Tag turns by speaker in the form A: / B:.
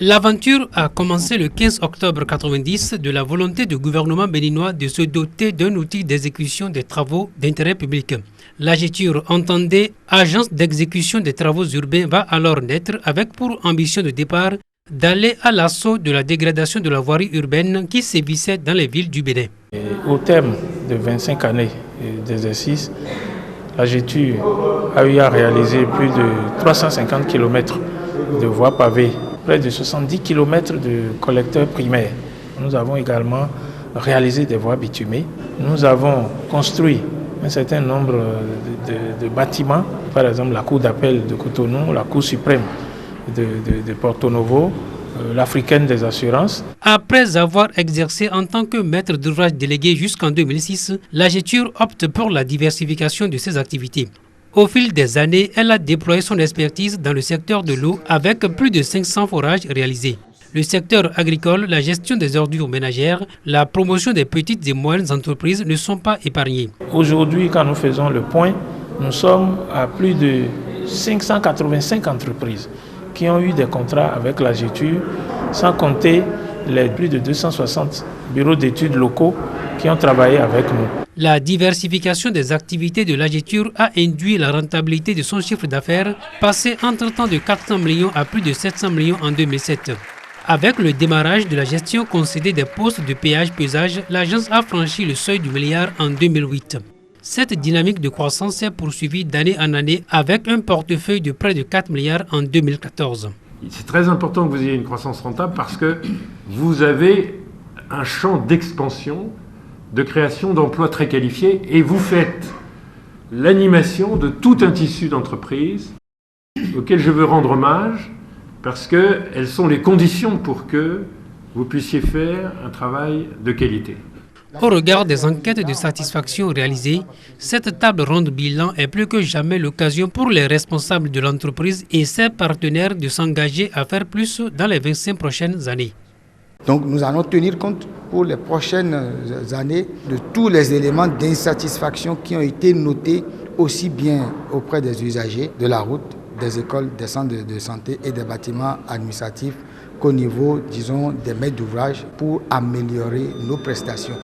A: L'aventure a commencé le 15 octobre 1990 de la volonté du gouvernement béninois de se doter d'un outil d'exécution des travaux d'intérêt public. L'AGETUR, entendée Agence d'exécution des travaux urbains, va alors naître avec pour ambition de départ d'aller à l'assaut de la dégradation de la voirie urbaine qui sévissait dans les villes du Bénin.
B: Au terme de 25 années d'exercice, l'AGETUR a eu à réaliser plus de 350 km de voies pavées, près de 70 km de collecteurs primaires. Nous avons également réalisé des voies bitumées. Nous avons construit un certain nombre de bâtiments, par exemple la Cour d'appel de Cotonou, la Cour suprême de Porto Novo, l'Africaine des assurances.
A: Après avoir exercé en tant que maître d'ouvrage délégué jusqu'en 2006, l'AGETUR opte pour la diversification de ses activités. Au fil des années, elle a déployé son expertise dans le secteur de l'eau avec plus de 500 forages réalisés. Le secteur agricole, la gestion des ordures ménagères, la promotion des petites et moyennes entreprises ne sont pas épargnés.
B: Aujourd'hui, quand nous faisons le point, nous sommes à plus de 585 entreprises qui ont eu des contrats avec l'AGETUR, sans compter les plus de 260 bureaux d'études locaux qui ont travaillé avec nous.
A: La diversification des activités de l'AGETUR a induit la rentabilité de son chiffre d'affaires, passé entre-temps de 400 millions à plus de 700 millions en 2007. Avec le démarrage de la gestion concédée des postes de péage-pesage, l'agence a franchi le seuil du milliard en 2008. Cette dynamique de croissance s'est poursuivie d'année en année avec un portefeuille de près de 4 milliards en 2014.
C: C'est très important que vous ayez une croissance rentable parce que vous avez un champ d'expansion, de création d'emplois très qualifiés et vous faites l'animation de tout un tissu d'entreprises auquel je veux rendre hommage parce qu'elles sont les conditions pour que vous puissiez faire un travail de qualité.
A: Au regard des enquêtes de satisfaction réalisées, cette table ronde bilan est plus que jamais l'occasion pour les responsables de l'entreprise et ses partenaires de s'engager à faire plus dans les 25 prochaines années.
D: Donc nous allons tenir compte pour les prochaines années de tous les éléments d'insatisfaction qui ont été notés aussi bien auprès des usagers de la route, des écoles, des centres de santé et des bâtiments administratifs qu'au niveau, disons, des maîtres d'ouvrage pour améliorer nos prestations.